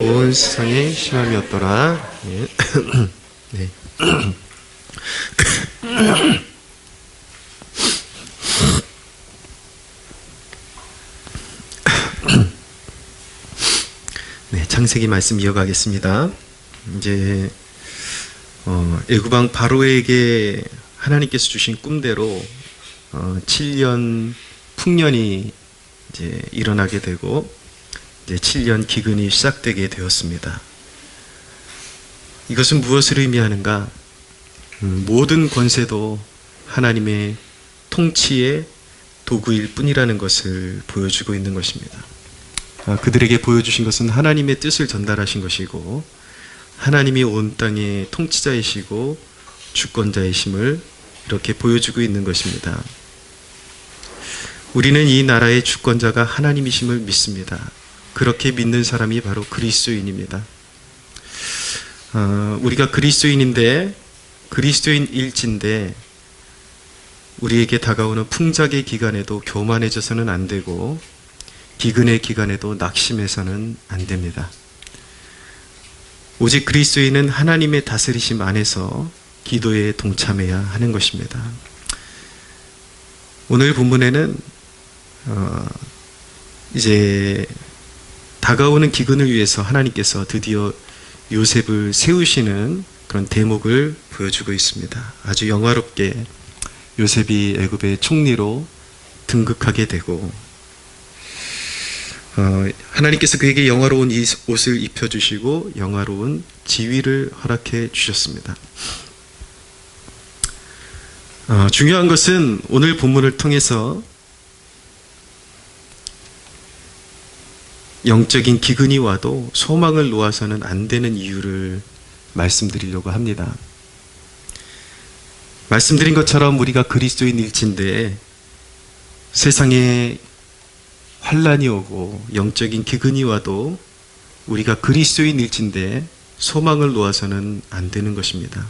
온 세상에 심함이었더라. 네. 네. 네, 창세기 말씀 이어가겠습니다. 이제 애굽왕 바로에게 하나님께서 주신 꿈대로 7년 풍년이 이제 일어나게 되고 이제 7년 기근이 시작되게 되었습니다. 이것은 무엇을 의미하는가? 모든 권세도 하나님의 통치의 도구일 뿐이라는 것을 보여주고 있는 것입니다. 그들에게 보여주신 것은 하나님의 뜻을 전달하신 것이고, 하나님이 온 땅의 통치자이시고 주권자이심을 이렇게 보여주고 있는 것입니다. 우리는 이 나라의 주권자가 하나님이심을 믿습니다. 그렇게 믿는 사람이 바로 그리스도인입니다. 우리가 그리스도인일진데 우리에게 다가오는 풍작의 기간에도 교만해져서는 안 되고, 기근의 기간에도 낙심해서는 안 됩니다. 오직 그리스도인은 하나님의 다스리심 안에서 기도에 동참해야 하는 것입니다. 오늘 본문에는 이제 다가오는 기근을 위해서 하나님께서 드디어 요셉을 세우시는 그런 대목을 보여주고 있습니다. 아주 영화롭게 요셉이 애굽의 총리로 등극하게 되고, 하나님께서 그에게 영화로운 이 옷을 입혀주시고 영화로운 지위를 허락해 주셨습니다. 중요한 것은 오늘 본문을 통해서 영적인 기근이 와도 소망을 놓아서는 안 되는 이유를 말씀드리려고 합니다. 말씀드린 것처럼 우리가 그리스도인일진데 세상에 환란이 오고 영적인 기근이 와도 우리가 그리스도인일진데 소망을 놓아서는 안 되는 것입니다.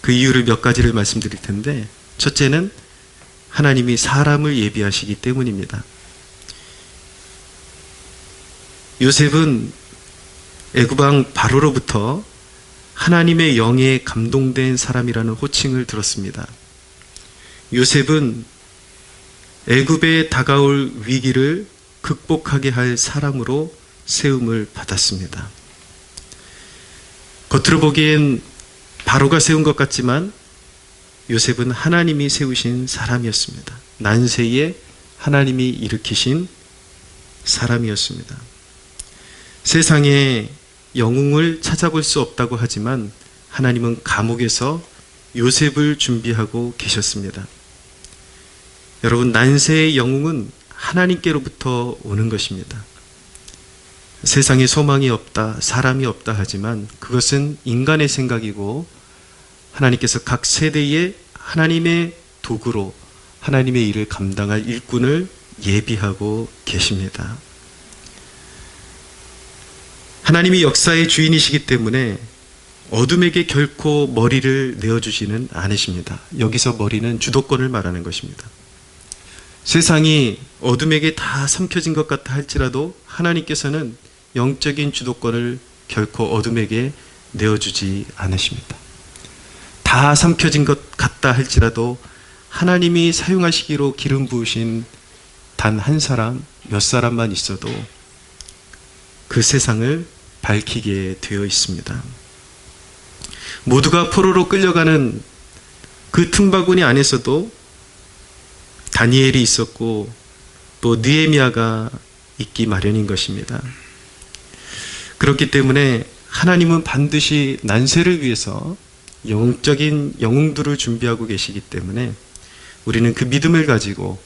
그 이유를 몇 가지를 말씀드릴 텐데, 첫째는 하나님이 사람을 예비하시기 때문입니다. 요셉은 애굽왕 바로로부터 하나님의 영에 감동된 사람이라는 호칭을 들었습니다. 요셉은 애굽에 다가올 위기를 극복하게 할 사람으로 세움을 받았습니다. 겉으로 보기엔 바로가 세운 것 같지만 요셉은 하나님이 세우신 사람이었습니다. 난세에 하나님이 일으키신 사람이었습니다. 세상에 영웅을 찾아볼 수 없다고 하지만 하나님은 감옥에서 요셉을 준비하고 계셨습니다. 여러분, 난세의 영웅은 하나님께로부터 오는 것입니다. 세상에 소망이 없다, 사람이 없다 하지만 그것은 인간의 생각이고, 하나님께서 각 세대에 하나님의 도구로 하나님의 일을 감당할 일꾼을 예비하고 계십니다. 하나님이 역사의 주인이시기 때문에 어둠에게 결코 머리를 내어주지는 않으십니다. 여기서 머리는 주도권을 말하는 것입니다. 세상이 어둠에게 다 삼켜진 것 같다 할지라도 하나님께서는 영적인 주도권을 결코 어둠에게 내어주지 않으십니다. 다 삼켜진 것 같다 할지라도 하나님이 사용하시기로 기름 부으신 단 한 사람, 몇 사람만 있어도 그 세상을 밝히게 되어 있습니다. 모두가 포로로 끌려가는 그 틈바구니 안에서도 다니엘이 있었고 또 느헤미야가 있기 마련인 것입니다. 그렇기 때문에 하나님은 반드시 난세를 위해서 영적인 영웅들을 준비하고 계시기 때문에 우리는 그 믿음을 가지고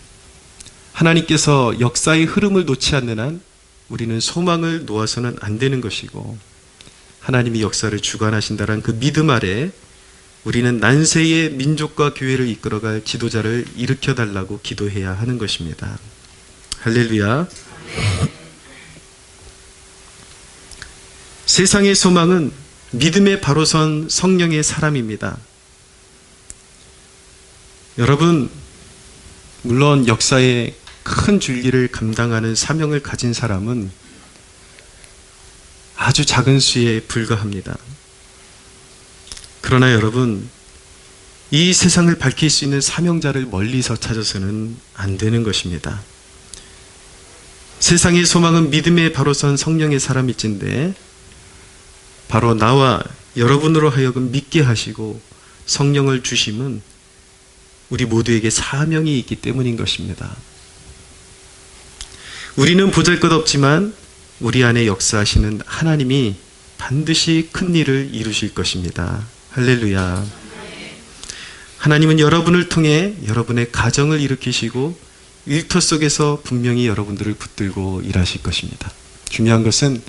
하나님께서 역사의 흐름을 놓지 않는 한 우리는 소망을 놓아서는 안 되는 것이고, 하나님이 역사를 주관하신다는 그 믿음 아래 우리는 난세의 민족과 교회를 이끌어갈 지도자를 일으켜달라고 기도해야 하는 것입니다. 할렐루야. 세상의 소망은 믿음에 바로 선 성령의 사람입니다. 여러분, 물론 역사의 큰 줄기를 감당하는 사명을 가진 사람은 아주 작은 수에 불과합니다. 그러나 여러분, 이 세상을 밝힐 수 있는 사명자를 멀리서 찾아서는 안 되는 것입니다. 세상의 소망은 믿음에 바로 선 성령의 사람일진데 바로 나와 여러분으로 하여금 믿게 하시고 성령을 주심은 우리 모두에게 사명이 있기 때문인 것입니다. 우리는 보잘것없지만 우리 안에 역사하시는 하나님이 반드시 큰 일을 이루실 것입니다. 할렐루야. 하나님은 여러분을 통해 여러분의 가정을 일으키시고 일터 속에서 분명히 여러분들을 붙들고 일하실 것입니다. 중요한 것은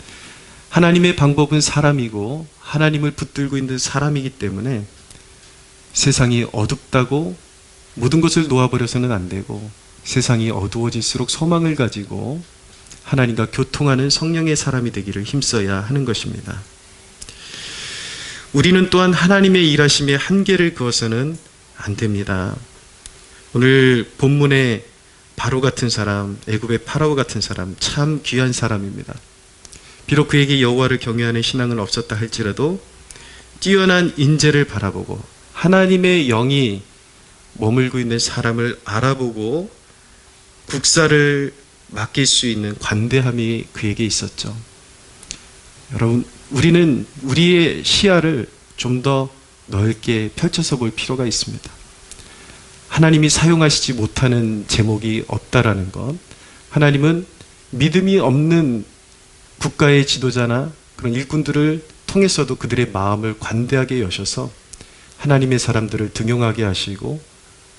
하나님의 방법은 사람이고 하나님을 붙들고 있는 사람이기 때문에 세상이 어둡다고 모든 것을 놓아버려서는 안 되고 세상이 어두워질수록 소망을 가지고 하나님과 교통하는 성령의 사람이 되기를 힘써야 하는 것입니다. 우리는 또한 하나님의 일하심에 한계를 그어서는 안 됩니다. 오늘 본문에 바로 같은 사람, 애굽의 파라오 같은 사람, 참 귀한 사람입니다. 비록 그에게 여호와를 경외하는 신앙은 없었다 할지라도 뛰어난 인재를 바라보고 하나님의 영이 머물고 있는 사람을 알아보고 국사를 맡길 수 있는 관대함이 그에게 있었죠. 여러분, 우리는 우리의 시야를 좀 더 넓게 펼쳐서 볼 필요가 있습니다. 하나님이 사용하시지 못하는 제목이 없다라는 것, 하나님은 믿음이 없는 국가의 지도자나 그런 일꾼들을 통해서도 그들의 마음을 관대하게 여셔서 하나님의 사람들을 등용하게 하시고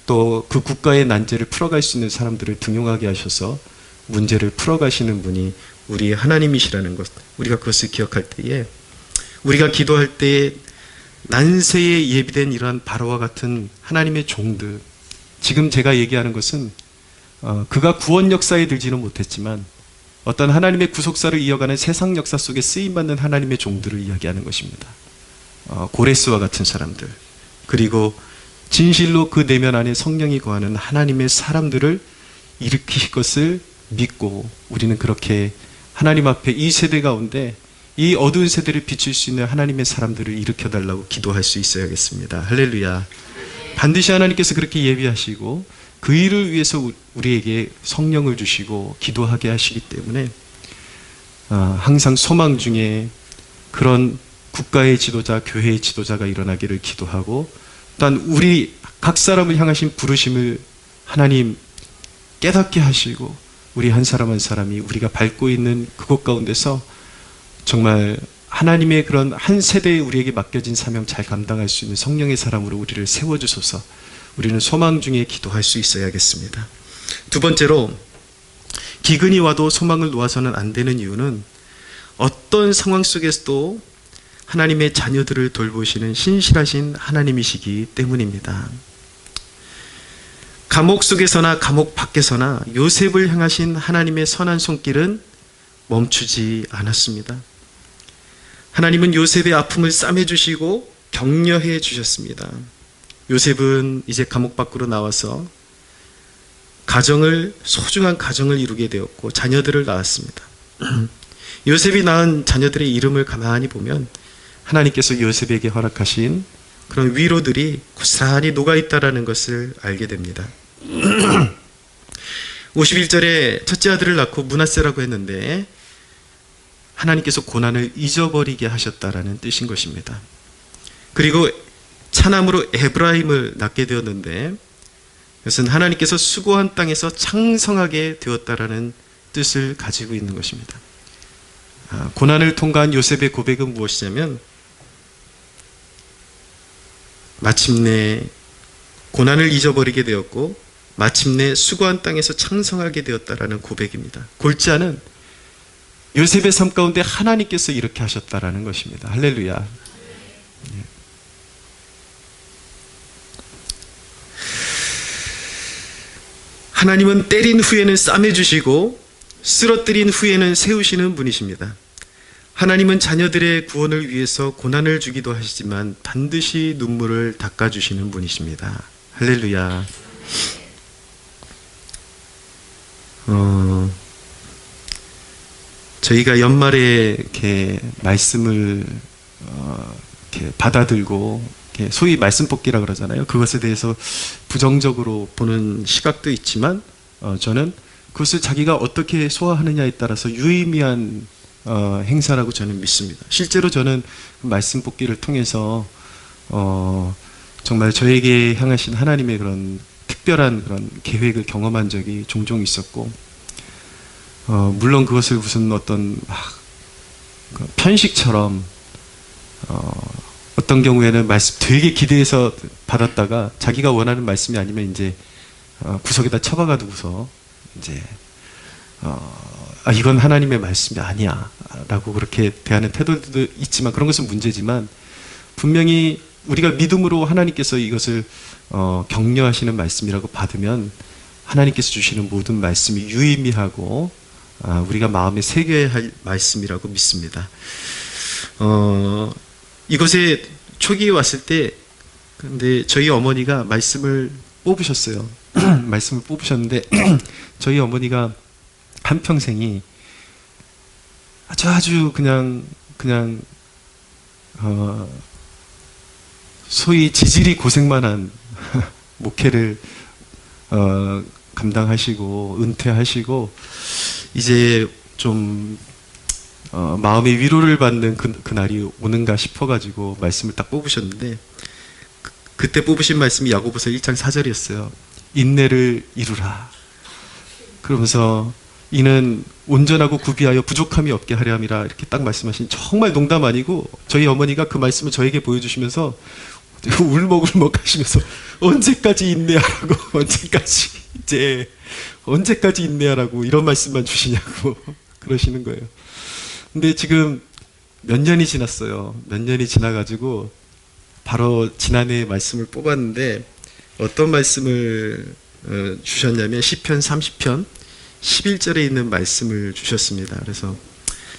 또 그 국가의 난제를 풀어갈 수 있는 사람들을 등용하게 하셔서 문제를 풀어가시는 분이 우리 하나님이시라는 것, 우리가 그것을 기억할 때에 우리가 기도할 때에 난세에 예비된 이러한 바로와 같은 하나님의 종들, 지금 제가 얘기하는 것은 그가 구원 역사에 들지는 못했지만 어떤 하나님의 구속사를 이어가는 세상 역사 속에 쓰임받는 하나님의 종들을 이야기하는 것입니다. 고레스와 같은 사람들, 그리고 진실로 그 내면 안에 성령이 거하는 하나님의 사람들을 일으키실 것을 믿고 우리는 그렇게 하나님 앞에 이 세대 가운데 이 어두운 세대를 비출 수 있는 하나님의 사람들을 일으켜달라고 기도할 수 있어야겠습니다. 할렐루야. 반드시 하나님께서 그렇게 예비하시고 그 일을 위해서 우리에게 성령을 주시고 기도하게 하시기 때문에 항상 소망 중에 그런 국가의 지도자, 교회의 지도자가 일어나기를 기도하고 또한 우리 각 사람을 향하신 부르심을 하나님 깨닫게 하시고 우리 한 사람 한 사람이 우리가 밟고 있는 그곳 가운데서 정말 하나님의 그런 한 세대에 우리에게 맡겨진 사명 잘 감당할 수 있는 성령의 사람으로 우리를 세워주소서. 우리는 소망 중에 기도할 수 있어야겠습니다. 두 번째로, 기근이 와도 소망을 놓아서는 안 되는 이유는 어떤 상황 속에서도 하나님의 자녀들을 돌보시는 신실하신 하나님이시기 때문입니다. 감옥 속에서나 감옥 밖에서나 요셉을 향하신 하나님의 선한 손길은 멈추지 않았습니다. 하나님은 요셉의 아픔을 싸매주시고 격려해 주셨습니다. 요셉은 이제 감옥 밖으로 나와서 소중한 가정을 이루게 되었고 자녀들을 낳았습니다. 요셉이 낳은 자녀들의 이름을 가만히 보면 하나님께서 요셉에게 허락하신 그런 위로들이 고스란히 녹아있다라는 것을 알게 됩니다. 51절에 첫째 아들을 낳고 므낫세라고 했는데 하나님께서 고난을 잊어버리게 하셨다라는 뜻인 것입니다. 그리고 차남으로 에브라임을 낳게 되었는데 그것은 하나님께서 수고한 땅에서 창성하게 되었다라는 뜻을 가지고 있는 것입니다. 고난을 통과한 요셉의 고백은 무엇이냐면 마침내 고난을 잊어버리게 되었고 마침내 수고한 땅에서 창성하게 되었다라는 고백입니다. 골자는 요셉의 삶 가운데 하나님께서 이렇게 하셨다라는 것입니다. 할렐루야. 하나님은 때린 후에는 싸매주시고 쓰러뜨린 후에는 세우시는 분이십니다. 하나님은 자녀들의 구원을 위해서 고난을 주기도 하시지만 반드시 눈물을 닦아주시는 분이십니다. 할렐루야. 저희가 연말에 이렇게 말씀을 이렇게 받아들고 이렇게 소위 말씀 뽑기라 그러잖아요. 그것에 대해서 부정적으로 보는 시각도 있지만 저는 그것을 자기가 어떻게 소화하느냐에 따라서 유의미한 행사라고 저는 믿습니다. 실제로 저는 말씀 뽑기를 통해서 정말 저에게 향하신 하나님의 그런 특별한 그런 계획을 경험한 적이 종종 있었고, 물론 그것을 무슨 어떤 편식처럼 어떤 경우에는 말씀 되게 기대해서 받았다가 자기가 원하는 말씀이 아니면 이제 구석에다 처박아 두고서 이제 이건 하나님의 말씀이 아니야 라고 그렇게 대하는 태도도 있지만, 그런 것은 문제지만 분명히 우리가 믿음으로 하나님께서 이것을 격려하시는 말씀이라고 받으면 하나님께서 주시는 모든 말씀이 유의미하고 우리가 마음에 새겨야 할 말씀이라고 믿습니다. 이곳에 초기에 왔을 때 근데 저희 어머니가 말씀을 뽑으셨어요. 말씀을 뽑으셨는데 저희 어머니가 한평생이 아주 그냥 소위 지질이 고생만 한 목회를 감당하시고 은퇴하시고 이제 좀 마음의 위로를 받는 그날이 오는가 싶어가지고 말씀을 딱 뽑으셨는데, 그때 뽑으신 말씀이 야고보서 1장 4절이었어요. 인내를 이루라. 그러면서 이는 온전하고 구비하여 부족함이 없게 하려 함이라, 이렇게 딱 말씀하신, 정말 농담 아니고 저희 어머니가 그 말씀을 저에게 보여주시면서 울먹울먹 하시면서 언제까지 인내하라고, 언제까지 인내하라고 이런 말씀만 주시냐고 그러시는 거예요. 근데 지금 몇 년이 지났어요. 몇 년이 지나가지고 바로 지난해 말씀을 뽑았는데 어떤 말씀을 주셨냐면 시편 30편 11절에 있는 말씀을 주셨습니다. 그래서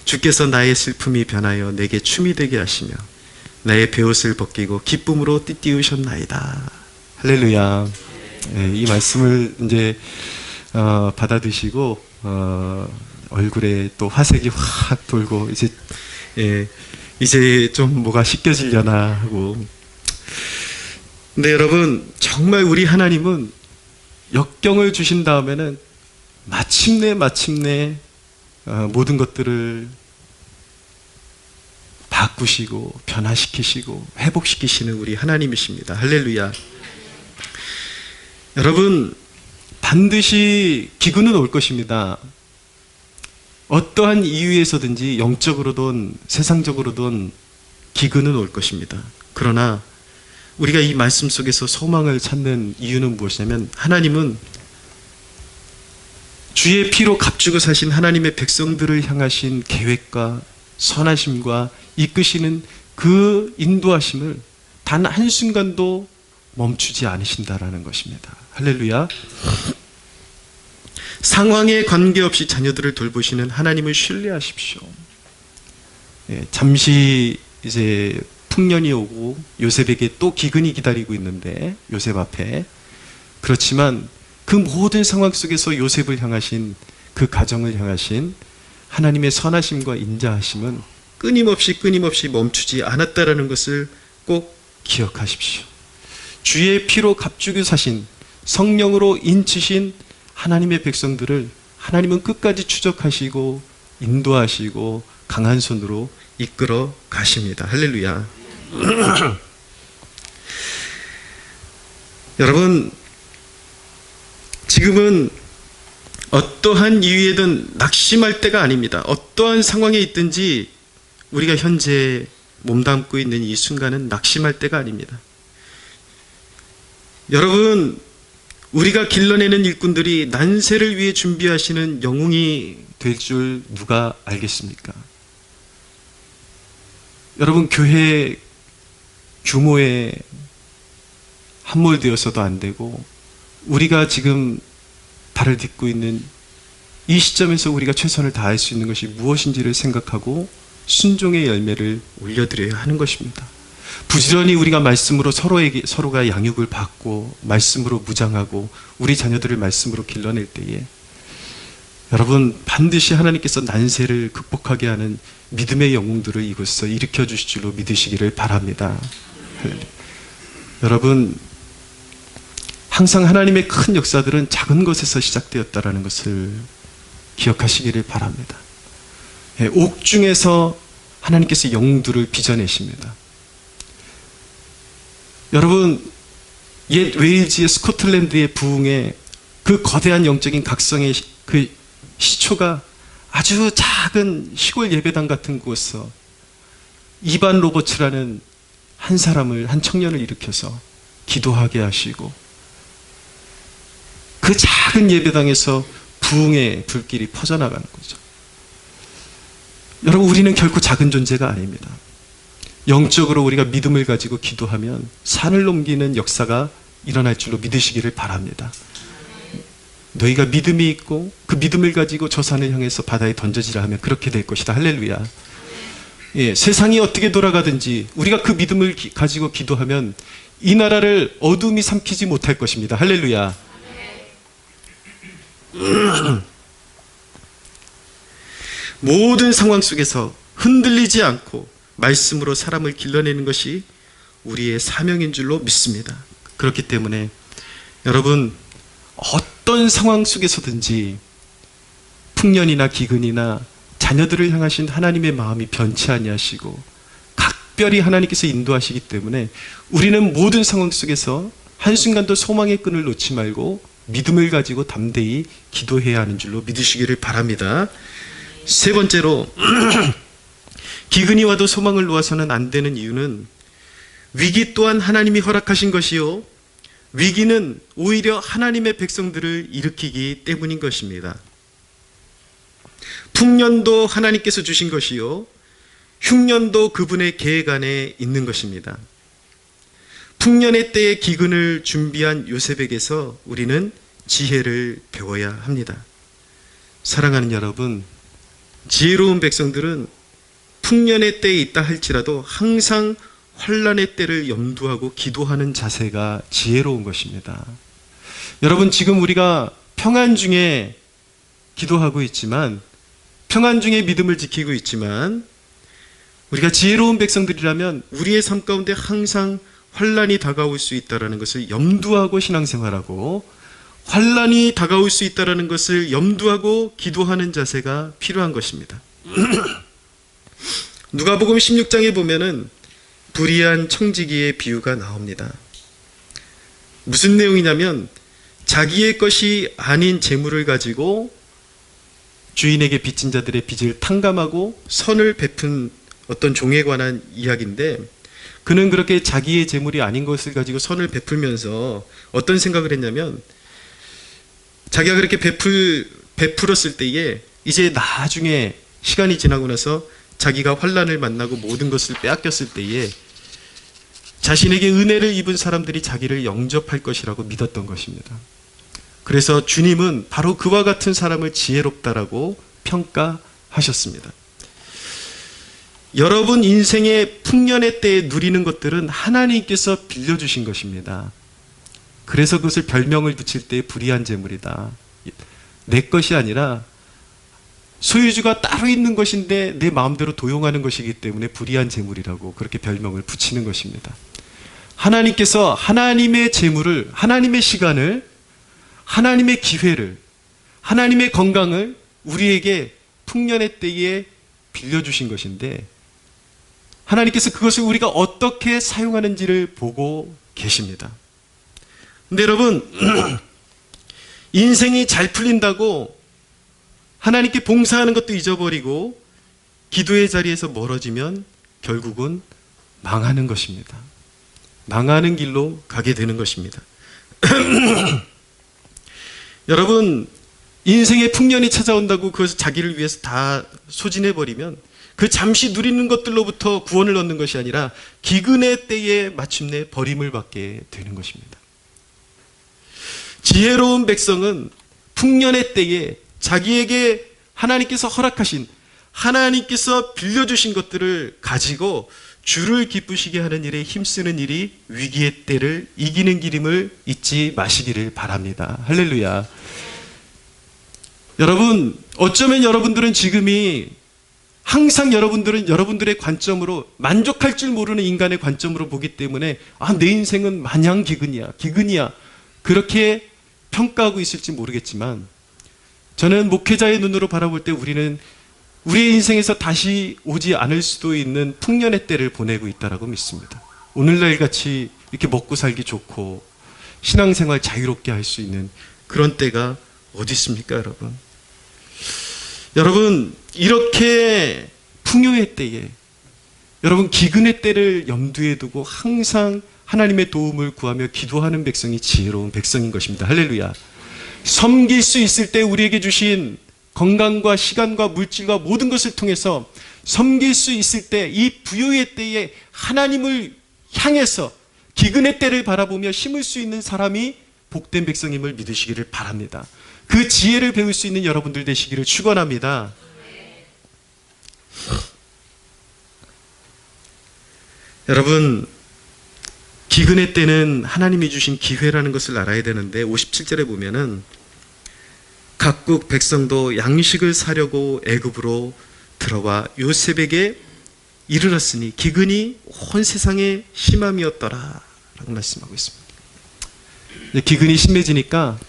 주께서 나의 슬픔이 변하여 내게 춤이 되게 하시며 나의 베옷을 벗기고 기쁨으로 띠띠우셨나이다. 할렐루야. 네, 이 말씀을 이제 받아드시고 얼굴에 또 화색이 확 돌고 이제 좀 뭐가 씻겨지려나 하고. 근데 여러분, 정말 우리 하나님은 역경을 주신 다음에는 마침내 모든 것들을 바꾸시고 변화시키시고 회복시키시는 우리 하나님이십니다. 할렐루야. 여러분, 반드시 기근은 올 것입니다. 어떠한 이유에서든지 영적으로든 세상적으로든 기근은 올 것입니다. 그러나 우리가 이 말씀 속에서 소망을 찾는 이유는 무엇이냐면, 하나님은 주의 피로 값주고 사신 하나님의 백성들을 향하신 계획과 선하심과 이끄시는 그 인도하심을 단 한순간도 멈추지 않으신다라는 것입니다. 할렐루야. 상황에 관계없이 자녀들을 돌보시는 하나님을 신뢰하십시오. 잠시 이제 풍년이 오고 요셉에게 또 기근이 기다리고 있는데, 요셉 앞에. 그렇지만 그 모든 상황 속에서 요셉을 향하신, 그 가정을 향하신 하나님의 선하심과 인자하심은 끊임없이 멈추지 않았다라는 것을 꼭 기억하십시오. 주의 피로 값주고 사신, 성령으로 인치신 하나님의 백성들을 하나님은 끝까지 추적하시고 인도하시고 강한 손으로 이끌어 가십니다. 할렐루야. 여러분, 지금은 어떠한 이유에든 낙심할 때가 아닙니다. 어떠한 상황에 있든지 우리가 현재 몸담고 있는 이 순간은 낙심할 때가 아닙니다. 여러분, 우리가 길러내는 일꾼들이 난세를 위해 준비하시는 영웅이 될 줄 누가 알겠습니까? 여러분, 교회 규모에 함몰되어서도 안 되고, 우리가 지금 발을 딛고 있는 이 시점에서 우리가 최선을 다할 수 있는 것이 무엇인지를 생각하고 순종의 열매를 올려드려야 하는 것입니다. 부지런히 우리가 말씀으로 서로가 양육을 받고 말씀으로 무장하고 우리 자녀들을 말씀으로 길러낼 때에 여러분, 반드시 하나님께서 난세를 극복하게 하는 믿음의 영웅들을 이곳에서 일으켜 주실 줄로 믿으시기를 바랍니다. 여러분, 항상 하나님의 큰 역사들은 작은 것에서 시작되었다는 것을 기억하시기를 바랍니다. 옥중에서 하나님께서 영웅들을 빚어내십니다. 여러분, 옛 웨일즈의 스코틀랜드의 부흥의 그 거대한 영적인 각성의 그 시초가 아주 작은 시골 예배당 같은 곳에서 이반 로버츠라는 한 청년을 일으켜서 기도하게 하시고, 그 작은 예배당에서 부흥의 불길이 퍼져나가는 거죠. 여러분, 우리는 결코 작은 존재가 아닙니다. 영적으로 우리가 믿음을 가지고 기도하면 산을 넘기는 역사가 일어날 줄로 믿으시기를 바랍니다. 너희가 믿음이 있고 그 믿음을 가지고 저 산을 향해서 바다에 던져지라 하면 그렇게 될 것이다. 할렐루야. 세상이 어떻게 돌아가든지 우리가 그 믿음을 가지고 기도하면 이 나라를 어둠이 삼키지 못할 것입니다. 할렐루야. 모든 상황 속에서 흔들리지 않고 말씀으로 사람을 길러내는 것이 우리의 사명인 줄로 믿습니다. 그렇기 때문에 여러분, 어떤 상황 속에서든지 풍년이나 기근이나 자녀들을 향하신 하나님의 마음이 변치 아니하시고 각별히 하나님께서 인도하시기 때문에 우리는 모든 상황 속에서 한순간도 소망의 끈을 놓지 말고 믿음을 가지고 담대히 기도해야 하는 줄로 믿으시기를 바랍니다. 세 번째로, 기근이 와도 소망을 놓아서는 안 되는 이유는 위기 또한 하나님이 허락하신 것이요, 위기는 오히려 하나님의 백성들을 일으키기 때문인 것입니다. 풍년도 하나님께서 주신 것이요, 흉년도 그분의 계획 안에 있는 것입니다. 풍년의 때에 기근을 준비한 요셉에게서 우리는 지혜를 배워야 합니다. 사랑하는 여러분, 지혜로운 백성들은 풍년의 때에 있다 할지라도 항상 환난의 때를 염두하고 기도하는 자세가 지혜로운 것입니다. 여러분, 지금 우리가 평안 중에 기도하고 있지만, 평안 중에 믿음을 지키고 있지만, 우리가 지혜로운 백성들이라면 우리의 삶 가운데 항상 환난이 다가올 수 있다는 것을 염두하고 신앙생활하고, 환난이 다가올 수 있다는 것을 염두하고 기도하는 자세가 필요한 것입니다. 누가복음 16장에 보면은 불의한 청지기의 비유가 나옵니다. 무슨 내용이냐면, 자기의 것이 아닌 재물을 가지고 주인에게 빚진 자들의 빚을 탕감하고 선을 베푼 어떤 종에 관한 이야기인데, 그는 그렇게 자기의 재물이 아닌 것을 가지고 선을 베풀면서 어떤 생각을 했냐면, 자기가 그렇게 베풀었을 때에 이제 나중에 시간이 지나고 나서 자기가 환난을 만나고 모든 것을 빼앗겼을 때에 자신에게 은혜를 입은 사람들이 자기를 영접할 것이라고 믿었던 것입니다. 그래서 주님은 바로 그와 같은 사람을 지혜롭다라고 평가하셨습니다. 여러분 인생의 풍년의 때에 누리는 것들은 하나님께서 빌려주신 것입니다. 그래서 그것을 별명을 붙일 때 불의한 재물이다. 내 것이 아니라 소유주가 따로 있는 것인데 내 마음대로 도용하는 것이기 때문에 불의한 재물이라고 그렇게 별명을 붙이는 것입니다. 하나님께서 하나님의 재물을, 하나님의 시간을, 하나님의 기회를, 하나님의 건강을 우리에게 풍년의 때에 빌려주신 것인데, 하나님께서 그것을 우리가 어떻게 사용하는지를 보고 계십니다. 근데 여러분, 인생이 잘 풀린다고 하나님께 봉사하는 것도 잊어버리고 기도의 자리에서 멀어지면 결국은 망하는 것입니다. 망하는 길로 가게 되는 것입니다. 여러분, 인생의 풍년이 찾아온다고 그것을 자기를 위해서 다 소진해버리면 그 잠시 누리는 것들로부터 구원을 얻는 것이 아니라 기근의 때에 마침내 버림을 받게 되는 것입니다. 지혜로운 백성은 풍년의 때에 자기에게 하나님께서 허락하신, 하나님께서 빌려주신 것들을 가지고 주를 기쁘시게 하는 일에 힘쓰는 일이 위기의 때를 이기는 길임을 잊지 마시기를 바랍니다. 할렐루야. 여러분, 어쩌면 여러분들은 지금이 항상 여러분들은 여러분들의 관점으로, 만족할 줄 모르는 인간의 관점으로 보기 때문에 내 인생은 마냥 기근이야 그렇게 평가하고 있을지 모르겠지만, 저는 목회자의 눈으로 바라볼 때 우리는 우리의 인생에서 다시 오지 않을 수도 있는 풍년의 때를 보내고 있다고 믿습니다. 오늘날 같이 이렇게 먹고 살기 좋고 신앙생활 자유롭게 할 수 있는 그런 때가 어디 있습니까, 여러분? 여러분, 이렇게 풍요의 때에, 여러분, 기근의 때를 염두에 두고 항상 하나님의 도움을 구하며 기도하는 백성이 지혜로운 백성인 것입니다. 할렐루야. 섬길 수 있을 때 우리에게 주신 건강과 시간과 물질과 모든 것을 통해서 섬길 수 있을 때, 이 부요의 때에 하나님을 향해서 기근의 때를 바라보며 심을 수 있는 사람이 복된 백성임을 믿으시기를 바랍니다. 그 지혜를 배울 수 있는 여러분들 되시기를 축원합니다. 여러분, 기근의 때는 하나님이 주신 기회라는 것을 알아야 되는데, 57절에 보면은 각국 백성도 양식을 사려고 애굽으로 들어와 요셉에게 이르렀으니 기근이 온 세상에 심함이었더라 라고 말씀하고 있습니다. 기근이 심해지니까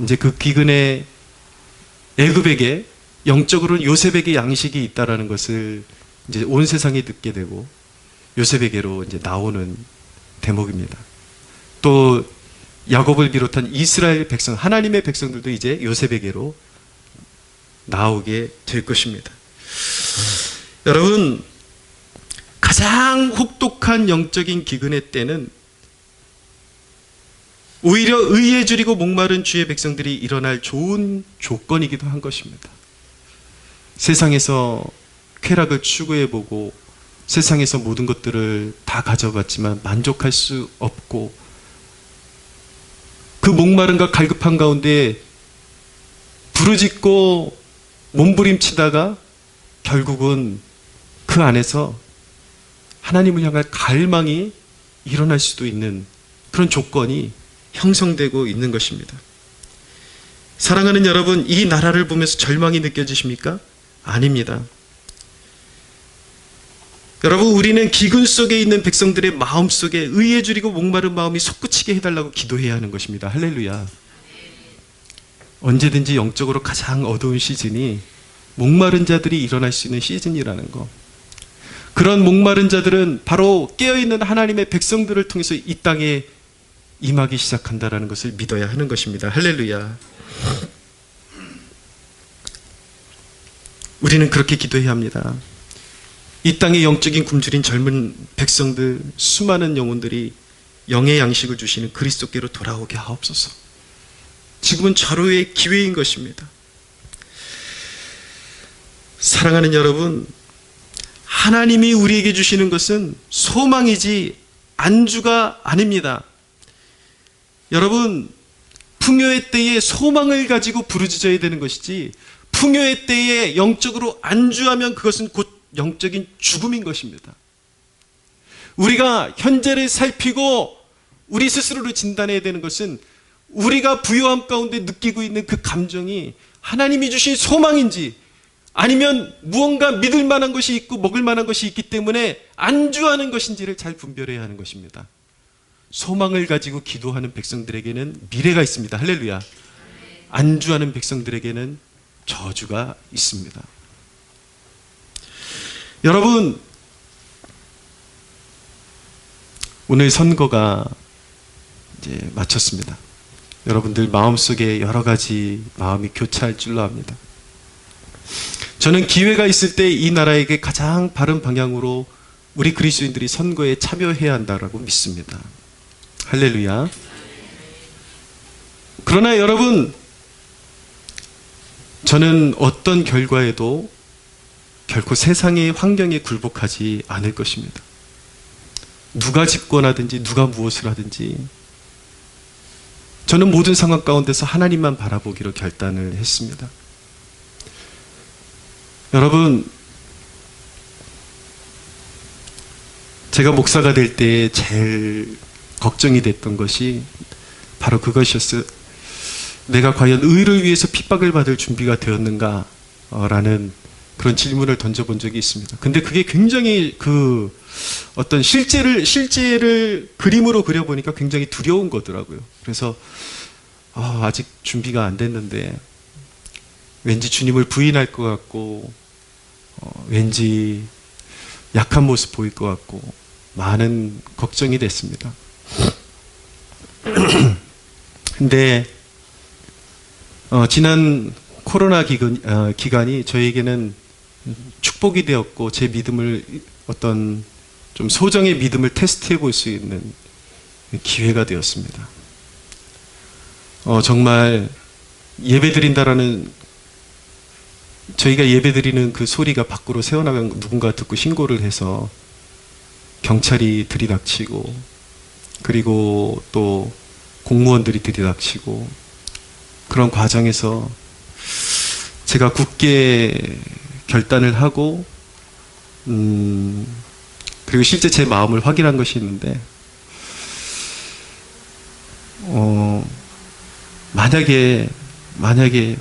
이제 그 기근에 애굽에게, 영적으로는 요셉에게 양식이 있다라는 것을 이제 온 세상이 듣게 되고 요셉에게로 이제 나오는 대목입니다. 또 야곱을 비롯한 이스라엘 백성, 하나님의 백성들도 이제 요셉에게로 나오게 될 것입니다. 여러분, 가장 혹독한 영적인 기근의 때는 오히려 의에 줄이고 목마른 주의 백성들이 일어날 좋은 조건이기도 한 것입니다. 세상에서 쾌락을 추구해보고 세상에서 모든 것들을 다 가져봤지만 만족할 수 없고, 그 목마름과 갈급한 가운데 부르짖고 몸부림치다가 결국은 그 안에서 하나님을 향할 갈망이 일어날 수도 있는 그런 조건이 형성되고 있는 것입니다. 사랑하는 여러분, 이 나라를 보면서 절망이 느껴지십니까? 아닙니다. 여러분, 우리는 기근 속에 있는 백성들의 마음 속에 의에 줄이고 목마른 마음이 솟구치게 해달라고 기도해야 하는 것입니다. 할렐루야. 언제든지 영적으로 가장 어두운 시즌이 목마른 자들이 일어날 수 있는 시즌이라는 거, 그런 목마른 자들은 바로 깨어있는 하나님의 백성들을 통해서 이 땅에 임하기 시작한다는 것을 믿어야 하는 것입니다. 할렐루야. 우리는 그렇게 기도해야 합니다. 이 땅의 영적인 굶주린 젊은 백성들, 수많은 영혼들이 영의 양식을 주시는 그리스도께로 돌아오게 하옵소서. 지금은 절호의 기회인 것입니다. 사랑하는 여러분, 하나님이 우리에게 주시는 것은 소망이지 안주가 아닙니다. 여러분, 풍요의 때에 소망을 가지고 부르짖어야 되는 것이지, 풍요의 때에 영적으로 안주하면 그것은 곧 영적인 죽음인 것입니다. 우리가 현재를 살피고 우리 스스로를 진단해야 되는 것은 우리가 부요함 가운데 느끼고 있는 그 감정이 하나님이 주신 소망인지, 아니면 무언가 믿을 만한 것이 있고 먹을 만한 것이 있기 때문에 안주하는 것인지를 잘 분별해야 하는 것입니다. 소망을 가지고 기도하는 백성들에게는 미래가 있습니다. 할렐루야. 안주하는 백성들에게는 저주가 있습니다. 여러분, 오늘 선거가 이제 마쳤습니다. 여러분들 마음속에 여러 가지 마음이 교차할 줄로 압니다. 저는 기회가 있을 때 이 나라에게 가장 바른 방향으로 우리 그리스도인들이 선거에 참여해야 한다고 믿습니다. 할렐루야. 그러나 여러분, 저는 어떤 결과에도 결코 세상의 환경에 굴복하지 않을 것입니다. 누가 집권하든지 누가 무엇을 하든지 저는 모든 상황 가운데서 하나님만 바라보기로 결단을 했습니다. 여러분, 제가 목사가 될 때 제일 걱정이 됐던 것이 바로 그것이었어요. 내가 과연 의를 위해서 핍박을 받을 준비가 되었는가? 라는 그런 질문을 던져본 적이 있습니다. 근데 그게 굉장히 어떤 실제를 그림으로 그려보니까 굉장히 두려운 거더라고요. 그래서 아직 준비가 안 됐는데 왠지 주님을 부인할 것 같고 왠지 약한 모습 보일 것 같고 많은 걱정이 됐습니다. 근데 지난 코로나 기간이 저에게는 축복이 되었고 제 믿음을 어떤 좀 소정의 믿음을 테스트해 볼 수 있는 기회가 되었습니다. 정말 예배드린다라는 저희가 예배드리는 그 소리가 밖으로 새어나간 누군가 듣고 신고를 해서 경찰이 들이닥치고 그리고 또 공무원들이 들이닥치고 그런 과정에서 제가 굳게 결단을 하고 그리고 실제 제 마음을 확인한 것이 있는데 만약에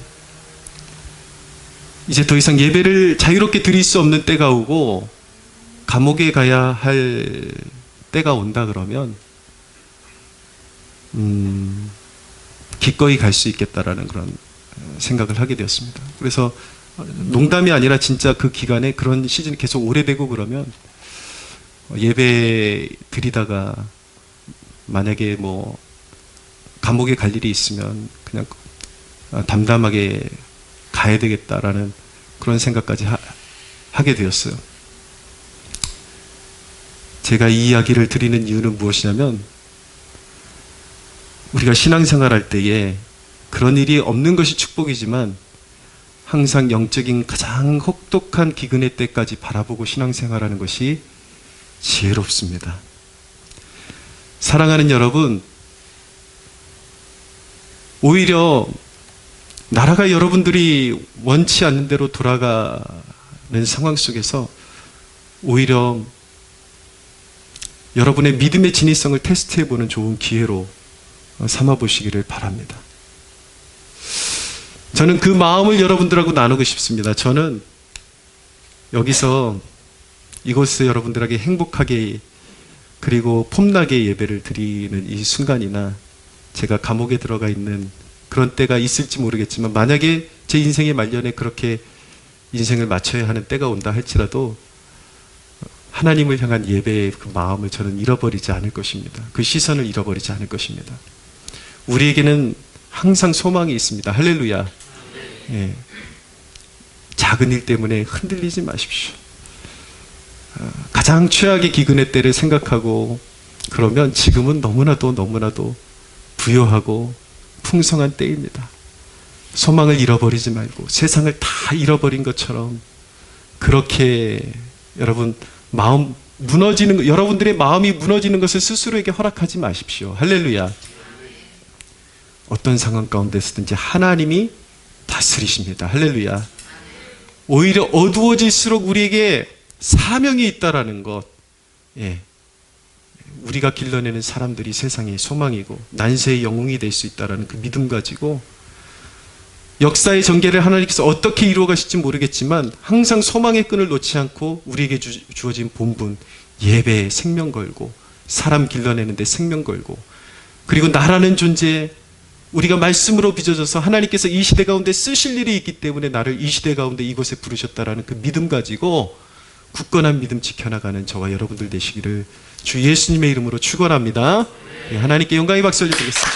이제 더 이상 예배를 자유롭게 드릴 수 없는 때가 오고 감옥에 가야 할 때가 온다 그러면 기꺼이 갈 수 있겠다라는 그런 생각을 하게 되었습니다. 그래서 농담이 아니라 진짜 그 기간에 그런 시즌이 계속 오래되고 그러면 예배 드리다가 만약에 뭐 감옥에 갈 일이 있으면 그냥 담담하게 가야 되겠다라는 그런 생각까지 하게 되었어요. 제가 이 이야기를 드리는 이유는 무엇이냐면 우리가 신앙생활 할 때에 그런 일이 없는 것이 축복이지만 항상 영적인 가장 혹독한 기근의 때까지 바라보고 신앙생활하는 것이 지혜롭습니다. 사랑하는 여러분, 오히려 나라가 여러분들이 원치 않는 대로 돌아가는 상황 속에서 오히려 여러분의 믿음의 진위성을 테스트해보는 좋은 기회로 삼아보시기를 바랍니다. 저는 그 마음을 여러분들하고 나누고 싶습니다. 저는 여기서 이곳에서 여러분들에게 행복하게 그리고 폼나게 예배를 드리는 이 순간이나 제가 감옥에 들어가 있는 그런 때가 있을지 모르겠지만 만약에 제 인생의 말년에 그렇게 인생을 마쳐야 하는 때가 온다 할지라도 하나님을 향한 예배의 그 마음을 저는 잃어버리지 않을 것입니다. 그 시선을 잃어버리지 않을 것입니다. 우리에게는 항상 소망이 있습니다. 할렐루야. 예. 작은 일 때문에 흔들리지 마십시오. 가장 최악의 기근의 때를 생각하고 그러면 지금은 너무나도 부요하고 풍성한 때입니다. 소망을 잃어버리지 말고 세상을 다 잃어버린 것처럼 그렇게 여러분 여러분들의 마음이 무너지는 것을 스스로에게 허락하지 마십시오. 할렐루야. 어떤 상황 가운데서든지 하나님이 다스리십니다. 할렐루야. 오히려 어두워질수록 우리에게 사명이 있다라는 것, 예. 우리가 길러내는 사람들이 세상의 소망이고 난세의 영웅이 될 수 있다라는 그 믿음 가지고 역사의 전개를 하나님께서 어떻게 이루어 가실지 모르겠지만 항상 소망의 끈을 놓지 않고 우리에게 주어진 본분, 예배에 생명 걸고 사람 길러내는 데 생명 걸고 그리고 나라는 존재 우리가 말씀으로 빚어져서 하나님께서 이 시대 가운데 쓰실 일이 있기 때문에 나를 이 시대 가운데 이곳에 부르셨다라는 그 믿음 가지고 굳건한 믿음 지켜나가는 저와 여러분들 되시기를 주 예수님의 이름으로 축원합니다. 하나님께 영광의 박수를 드리겠습니다.